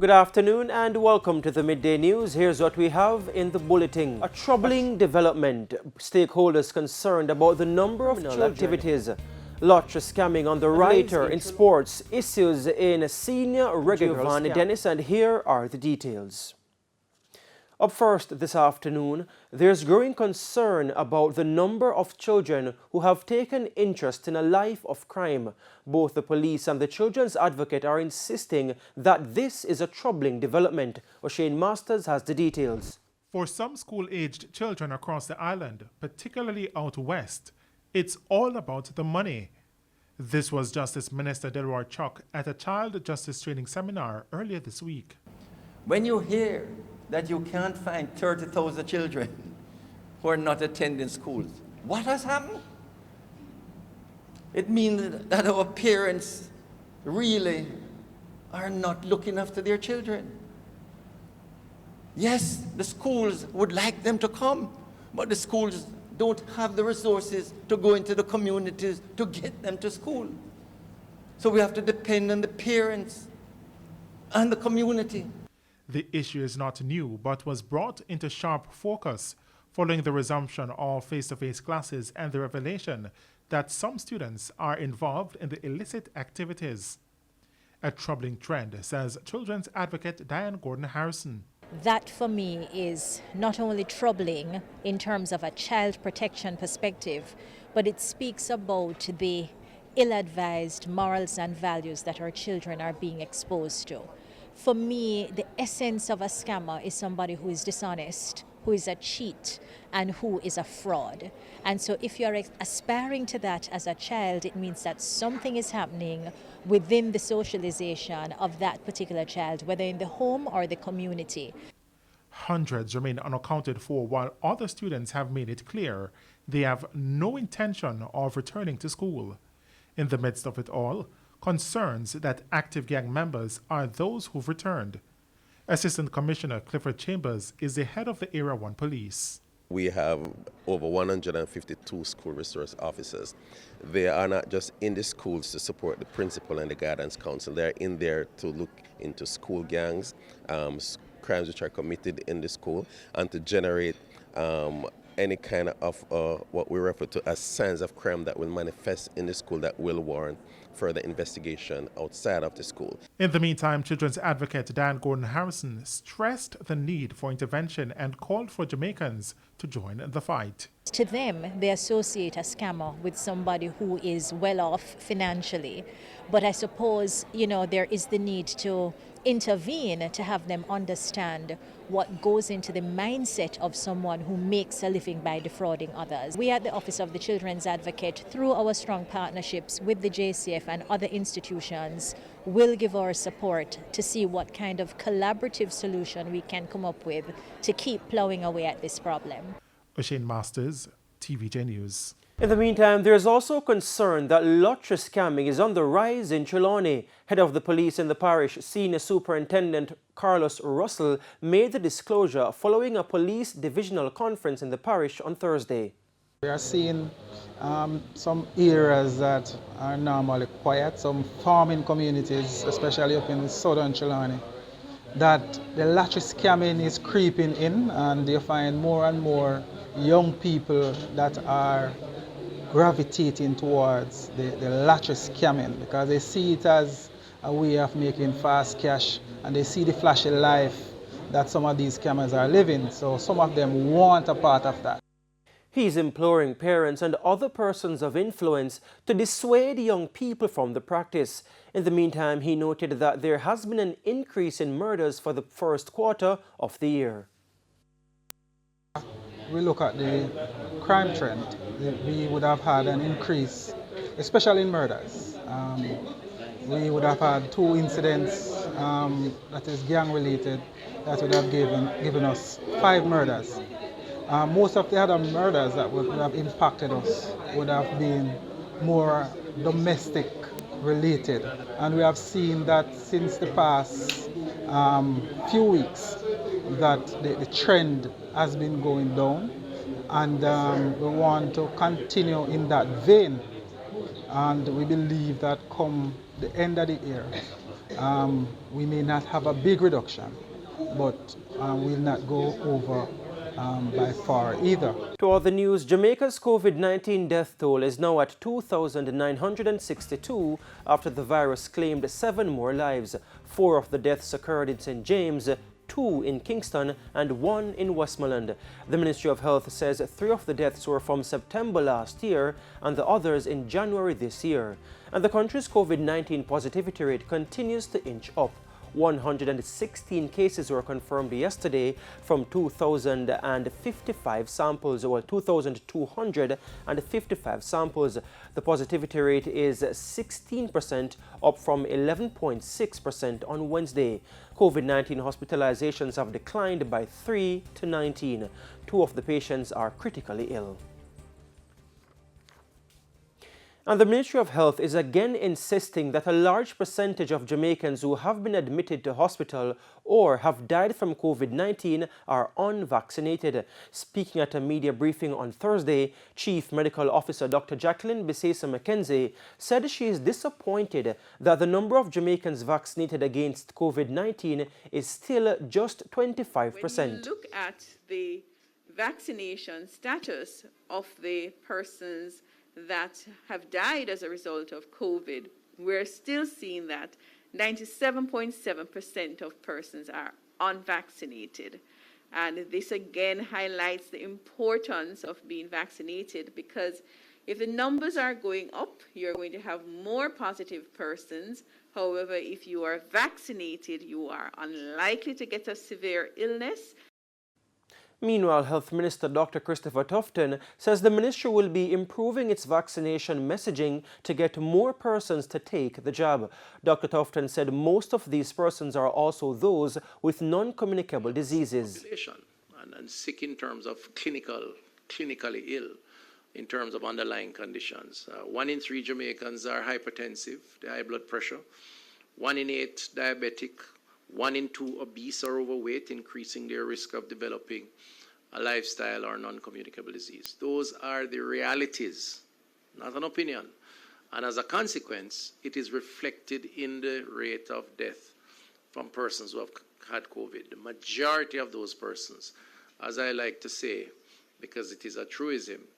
Good afternoon and welcome to the Midday News. Here's what we have in the bulletin. A troubling development. Stakeholders concerned about the number of activities. Lottery scamming on the rise in sports. Issues in senior reggae girls. Dennis, and here are the details. Up first this afternoon, there's growing concern about the number of children who have taken interest in a life of crime. Both the police and the children's advocate are insisting that this is a troubling development. O'Shane Masters has the details. For some school-aged children across the island, particularly out west, it's all about the money. This was Justice Minister Delroy Chuck at a child justice training seminar earlier this week. When you hear that you can't find 30,000 children who are not attending schools, what has happened? It means that our parents really are not looking after their children. Yes, the schools would like them to come, but the schools don't have the resources to go into the communities to get them to school. So we have to depend on the parents and the community. The issue is not new, but was brought into sharp focus following the resumption of face-to-face classes and the revelation that some students are involved in the illicit activities. A troubling trend, says children's advocate Diane Gordon-Harrison. That for me is not only troubling in terms of a child protection perspective, but it speaks about the ill-advised morals and values that our children are being exposed to. For me, the essence of a scammer is somebody who is dishonest, who is a cheat, and who is a fraud. And so if you're aspiring to that as a child, it means that something is happening within the socialization of that particular child, whether in the home or the community. Hundreds remain unaccounted for, while other students have made it clear they have no intention of returning to school. In the midst of it all, concerns that active gang members are those who've returned. Assistant Commissioner Clifford Chambers is the head of the Area 1 Police. We have over 152 school resource officers. They are not just in the schools to support the principal and the guidance council. They're in there to look into school gangs, crimes which are committed in the school, and to generate any kind of what we refer to as signs of crime that will manifest in the school that will warrant further investigation outside of the school. In the meantime, children's advocate Diane Gordon-Harrison stressed the need for intervention and called for Jamaicans to join the fight. To them, they associate a scammer with somebody who is well off financially. But I suppose, there is the need to intervene to have them understand what goes into the mindset of someone who makes a living by defrauding others. We at the Office of the Children's Advocate, through our strong partnerships with the JSF and other institutions, will give our support to see what kind of collaborative solution we can come up with to keep plowing away at this problem. O'Shane Masters, TVJ News. In the meantime, there is also concern that lottery scamming is on the rise in Trelawney. Head of the police in the parish, Senior Superintendent Carlos Russell, made the disclosure following a police divisional conference in the parish on Thursday. We are seeing some areas that are normally quiet, some farming communities, especially up in southern Trelawney, that the lottery scamming is creeping in, and you find more and more young people that are gravitating towards the lottery scamming because they see it as a way of making fast cash, and they see the flashy life that some of these scammers are living, so some of them want a part of that. He's imploring parents and other persons of influence to dissuade young people from the practice. In the meantime, he noted that there has been an increase in murders for the first quarter of the year. We look at the crime trend, we would have had an increase, especially in murders. We would have had 2 incidents that is gang related that would have given us 5 murders. Most of the other murders that would have impacted us would have been more domestic related. And we have seen that since the past few weeks that the trend has been going down, and we want to continue in that vein, and we believe that come the end of the year We may not have a big reduction, but we'll not go over by far either. To other news, Jamaica's COVID-19 death toll is now at 2,962 after the virus claimed 7 more lives. 4 of the deaths occurred in St. James, 2 in Kingston and 1 in Westmoreland. The Ministry of Health says 3 of the deaths were from September last year and the others in January this year. And the country's COVID-19 positivity rate continues to inch up. 116 cases were confirmed yesterday from 2,055 samples, or 2,255 samples. The positivity rate is 16%, up from 11.6% on Wednesday. COVID-19 hospitalizations have declined by 3 to 19. 2 of the patients are critically ill. And the Ministry of Health is again insisting that a large percentage of Jamaicans who have been admitted to hospital or have died from COVID-19 are unvaccinated. Speaking at a media briefing on Thursday, Chief Medical Officer Dr. Jacqueline Bisesa McKenzie said she is disappointed that the number of Jamaicans vaccinated against COVID-19 is still just 25%. When you look at the vaccination status of the persons that have died as a result of COVID, we're still seeing that 97.7% of persons are unvaccinated. And this again highlights the importance of being vaccinated, because if the numbers are going up, you're going to have more positive persons. However, if you are vaccinated, you are unlikely to get a severe illness. Meanwhile, Health Minister Dr. Christopher Tufton says the ministry will be improving its vaccination messaging to get more persons to take the jab. Dr. Tufton said most of these persons are also those with non-communicable diseases. And sick in terms of clinically ill, in terms of underlying conditions. 1 in 3 Jamaicans are hypertensive, they high blood pressure. 1 in 8 diabetic. 1 in 2 obese or overweight, increasing their risk of developing a lifestyle or non-communicable disease. Those are the realities, not an opinion. And as a consequence, it is reflected in the rate of death from persons who have had COVID. The majority of those persons, as I like to say, because it is a truism.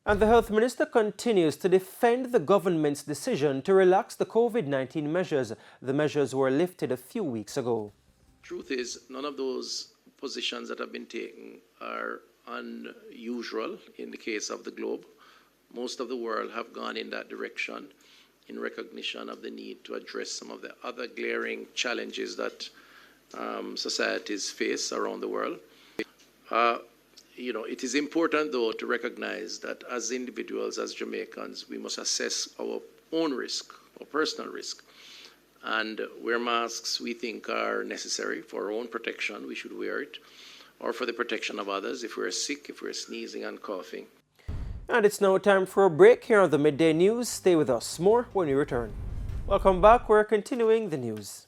And the Health Minister continues to defend the government's decision to relax the COVID-19 measures. The measures were lifted a few weeks ago. Truth is, none of those positions that have been taken are unusual in the case of the globe. Most of the world have gone in that direction in recognition of the need to address some of the other glaring challenges that societies face around the world. It is important, though, to recognize that as individuals, as Jamaicans, we must assess our own risk, our personal risk. And wear masks we think are necessary for our own protection, we should wear it, or for the protection of others if we're sick, if we're sneezing and coughing. And it's now time for a break here on the Midday News. Stay with us. More when we return. Welcome back. We're continuing the news.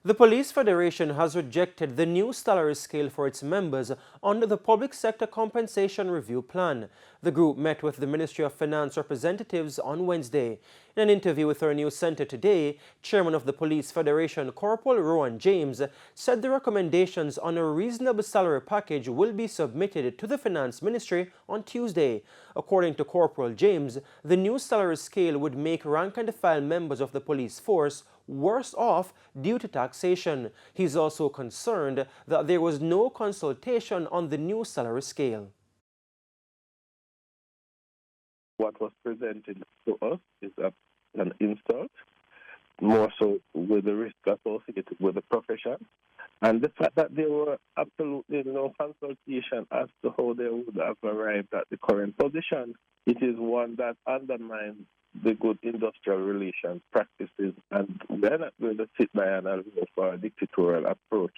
The Police Federation has rejected the new salary scale for its members under the Public Sector Compensation Review Plan. The group met with the Ministry of Finance representatives on Wednesday. In an interview with our news centre today, Chairman of the Police Federation, Corporal Rowan James, said the recommendations on a reasonable salary package will be submitted to the Finance Ministry on Tuesday. According to Corporal James, the new salary scale would make rank-and-file members of the police force worse off due to taxation. He's also concerned that there was no consultation on the new salary scale. What was presented to us is an insult, more so with the risk associated with the profession. And the fact that there were absolutely no consultation as to how they would have arrived at the current position, it is one that undermines the good industrial relations practices, and we're not going to sit by and allow for a dictatorial approach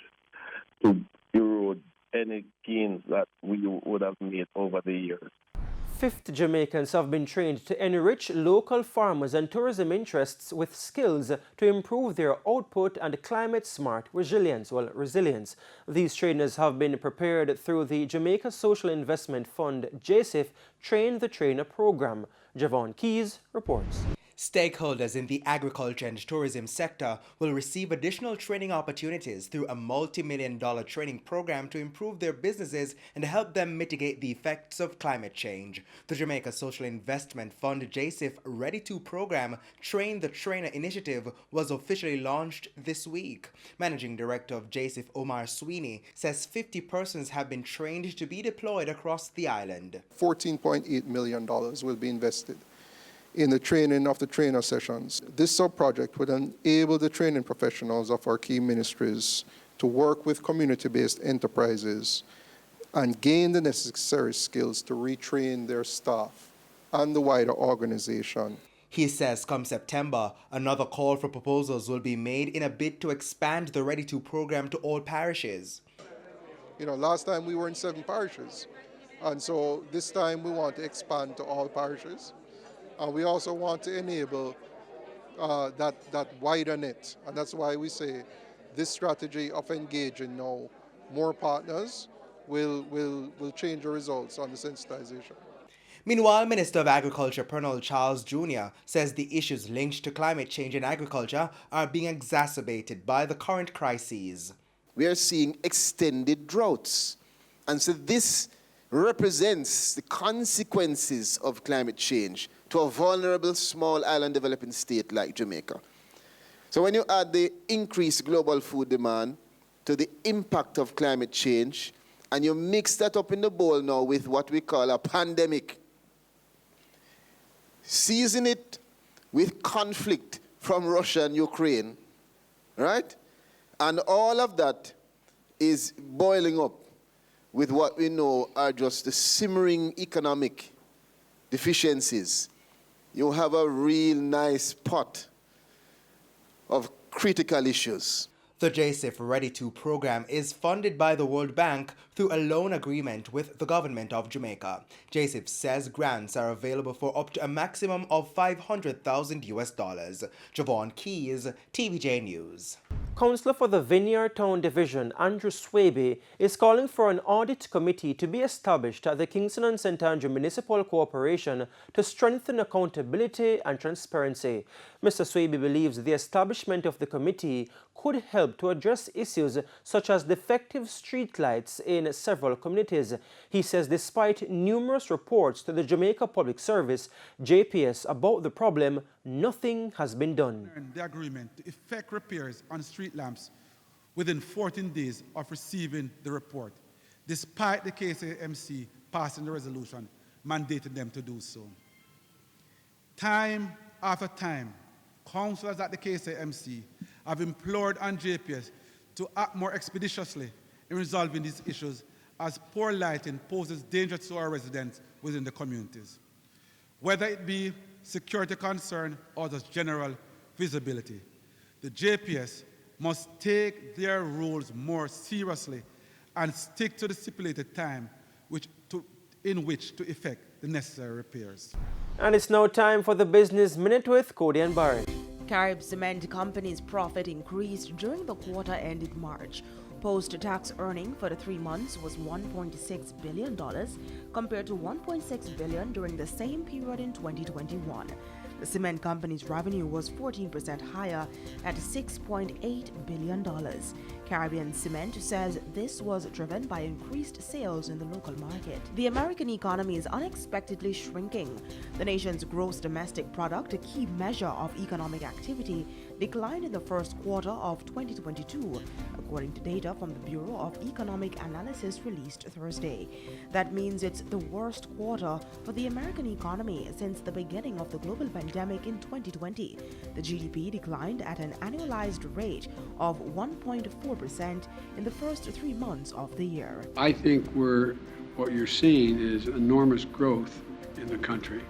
to erode any gains that we would have made over the years. 50 Jamaicans have been trained to enrich local farmers and tourism interests with skills to improve their output and climate-smart resilience. These trainers have been prepared through the Jamaica Social Investment Fund JSF Train the Trainer program. Javon Keys reports. Stakeholders in the agriculture and tourism sector will receive additional training opportunities through a multi-million-dollar training program to improve their businesses and help them mitigate the effects of climate change. The Jamaica Social Investment Fund JSF Ready program, Train the Trainer initiative, was officially launched this week. Managing Director of JSF Omar Sweeney says 50 persons have been trained to be deployed across the island. $14.8 million will be invested in the training of the trainer sessions. This sub-project would enable the training professionals of our key ministries to work with community-based enterprises and gain the necessary skills to retrain their staff and the wider organization. He says come September, another call for proposals will be made in a bid to expand the Ready program to all parishes. Last time we were in 7 parishes, and so this time we want to expand to all parishes. We also want to enable that wider net, and that's why we say this strategy of engaging now more partners will change the results on the sensitization. Meanwhile, Minister of Agriculture Pernell Charles Jr. says the issues linked to climate change in agriculture are being exacerbated by the current crises. We are seeing extended droughts, and so this represents the consequences of climate change to a vulnerable small island developing state like Jamaica. So when you add the increased global food demand to the impact of climate change, and you mix that up in the bowl now with what we call a pandemic, season it with conflict from Russia and Ukraine, right? And all of that is boiling up with what we know are just the simmering economic deficiencies. You have a real nice pot of critical issues. The JSF Ready program is funded by the World Bank through a loan agreement with the government of Jamaica. JSF says grants are available for up to a maximum of $500,000 US. Javon Keys, TVJ News. Councillor for the Vineyard Town Division, Andrew Swaby, is calling for an audit committee to be established at the Kingston and St. Andrew Municipal Corporation to strengthen accountability and transparency. Mr. Swaby believes the establishment of the committee could help to address issues such as defective streetlights in several communities. He says despite numerous reports to the Jamaica Public Service, JPS, about the problem, nothing has been done. The agreement to effect repairs on street lamps within 14 days of receiving the report, despite the KSAMC passing the resolution mandating them to do so. Time after time, councillors at the KSAMC have implored on JPS to act more expeditiously in resolving these issues, as poor lighting poses danger to our residents within the communities, whether it be security concern or just general visibility. The JPS must take their rules more seriously and stick to the stipulated time in which to effect the necessary repairs. And it's now time for the Business Minute with Cody and Barrett. Carib Cement Company's profit increased during the quarter ended March. Post-tax earning for the 3 months was $1.6 billion compared to $1.6 billion during the same period in 2021. The cement company's revenue was 14% higher at $6.8 billion. Caribbean Cement says this was driven by increased sales in the local market. The American economy is unexpectedly shrinking. The nation's gross domestic product, a key measure of economic activity, declined in the first quarter of 2022, according to data from the Bureau of Economic Analysis released Thursday. That means it's the worst quarter for the American economy since the beginning of the global pandemic in 2020. The GDP declined at an annualized rate of 1.4% in the first 3 months of the year. I think what you're seeing is enormous growth in the country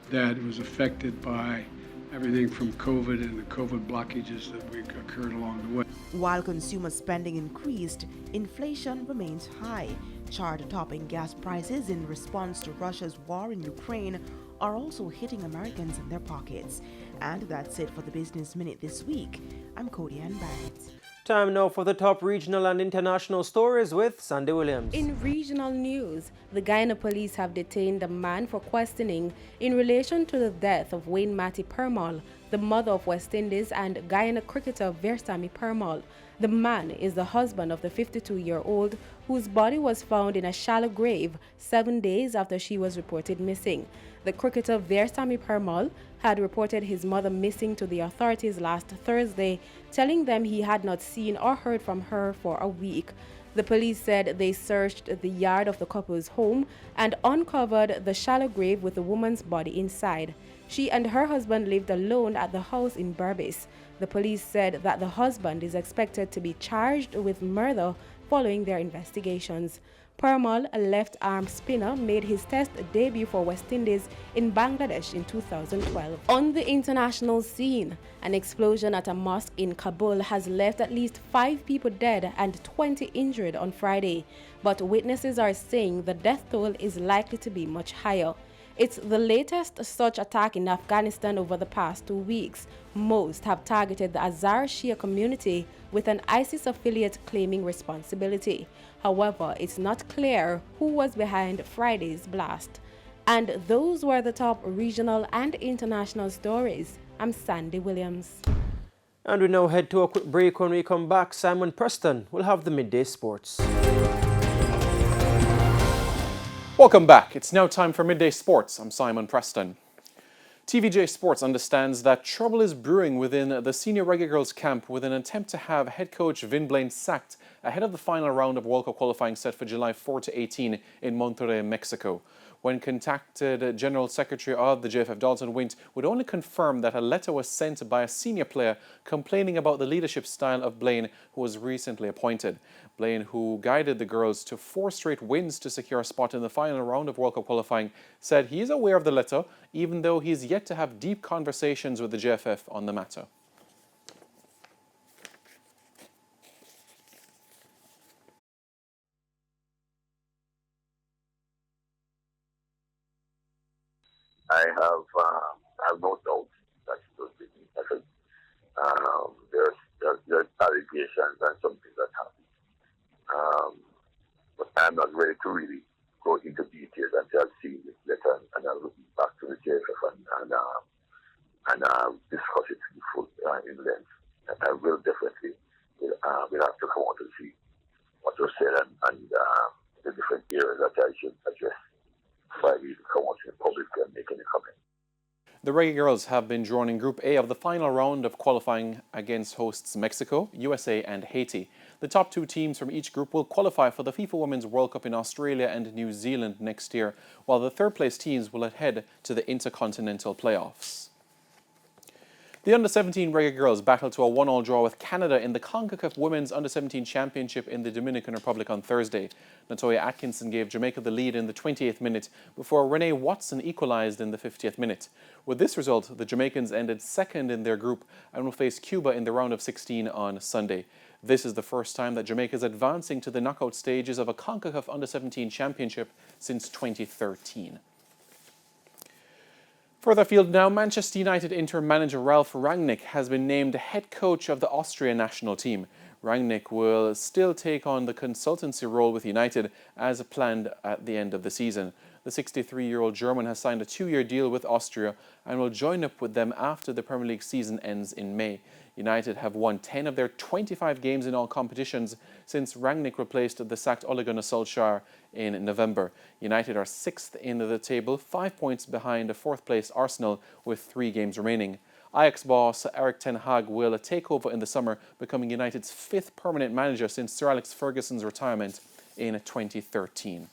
that was affected by everything from COVID and the COVID blockages that occurred along the way. While consumer spending increased, inflation remains high. Chart-topping gas prices in response to Russia's war in Ukraine are also hitting Americans in their pockets. And that's it for the Business Minute this week. I'm Cody Ann Barrett. Time now for the top regional and international stories with Sandy Williams. In regional news, the Guyana police have detained a man for questioning in relation to the death of Wayne Matty Permal, the mother of West Indies and Guyana cricketer Versamy Permal. The man is the husband of the 52-year-old whose body was found in a shallow grave 7 days after she was reported missing. The cricketer Versamy Permal had reported his mother missing to the authorities last Thursday, telling them he had not seen or heard from her for a week. The police said they searched the yard of the couple's home and uncovered the shallow grave with the woman's body inside. She and her husband lived alone at the house in Berbice. The police said that the husband is expected to be charged with murder following their investigations. Permal, a left-arm spinner, made his test debut for West Indies in Bangladesh in 2012. On the international scene, an explosion at a mosque in Kabul has left at least 5 people dead and 20 injured on Friday, but witnesses are saying the death toll is likely to be much higher. It's the latest such attack in Afghanistan over the past 2 weeks. Most have targeted the Azar Shia community, with an ISIS affiliate claiming responsibility. However, it's not clear who was behind Friday's blast. And those were the top regional and international stories. I'm Sandy Williams. And we now head to a quick break. When we come back, Simon Preston will have the Midday Sports. Welcome back. It's now time for Midday Sports. I'm Simon Preston. TVJ Sports understands that trouble is brewing within the senior reggae girls camp with an attempt to have head coach Vin Blaine sacked ahead of the final round of World Cup qualifying set for July 4 to 18 in Monterrey, Mexico. When contacted, General Secretary of the JFF Dalton Wint would only confirm that a letter was sent by a senior player complaining about the leadership style of Blaine, who was recently appointed. Blaine, who guided the girls to 4 straight wins to secure a spot in the final round of World Cup qualifying, said he is aware of the letter, even though he is yet to have deep conversations with the JFF on the matter. I have no doubt that it was written. I think there's allegations and something that happened. But I'm not ready to really go into details until I've seen this letter and I'll look back to the JSF and discuss it in length. And I will definitely will have to come out and see what was said and the different areas that I should address. Come out in public and make any comment. The Reggae Girls have been drawn in Group A of the final round of qualifying against hosts Mexico, USA and Haiti. The top 2 teams from each group will qualify for the FIFA Women's World Cup in Australia and New Zealand next year, while the third-place teams will head to the Intercontinental Playoffs. The Under-17 Reggae Girls battled to a 1-1 draw with Canada in the CONCACAF Women's Under-17 Championship in the Dominican Republic on Thursday. Natoya Atkinson gave Jamaica the lead in the 28th minute before Renee Watson equalised in the 50th minute. With this result, the Jamaicans ended second in their group and will face Cuba in the round of 16 on Sunday. This is the first time that Jamaica is advancing to the knockout stages of a CONCACAF Under-17 Championship since 2013. Further afield now, Manchester United interim manager Ralph Rangnick has been named head coach of the Austria national team. Rangnick will still take on the consultancy role with United as planned at the end of the season. The 63-year-old German has signed a 2-year deal with Austria and will join up with them after the Premier League season ends in May. United have won 10 of their 25 games in all competitions since Rangnick replaced the sacked Ole Gunnar Solskjaer in November. United are 6th in the table, 5 points behind 4th place Arsenal with 3 games remaining. Ajax boss Erik ten Hag will take over in the summer, becoming United's 5th permanent manager since Sir Alex Ferguson's retirement in 2013.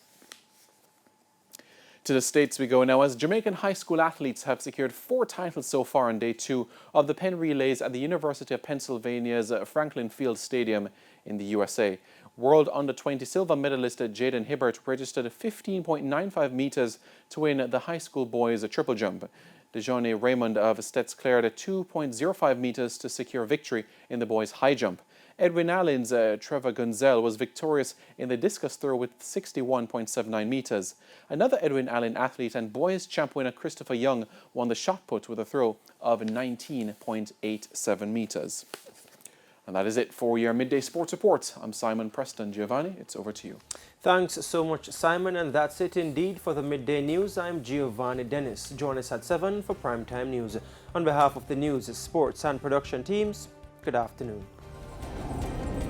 To the States we go now, as Jamaican high school athletes have secured 4 titles so far on day 2 of the Penn Relays at the University of Pennsylvania's Franklin Field Stadium in the USA. World Under-20 silver medalist Jaden Hibbert registered 15.95 meters to win the high school boys' triple jump. Dejourney Raymond of Stets cleared 2.05 meters to secure victory in the boys' high jump. Edwin Allen's Trevor Gunzel was victorious in the discus throw with 61.79 meters. Another Edwin Allen athlete and boys' champ winner Christopher Young won the shot put with a throw of 19.87 meters. And that is it for your Midday Sports Report. I'm Simon Preston. Giovanni, it's over to you. Thanks so much, Simon, and that's it indeed for the Midday News. I'm Giovanni Dennis. Join us at 7 for Primetime News. On behalf of the news, sports and production teams, good afternoon.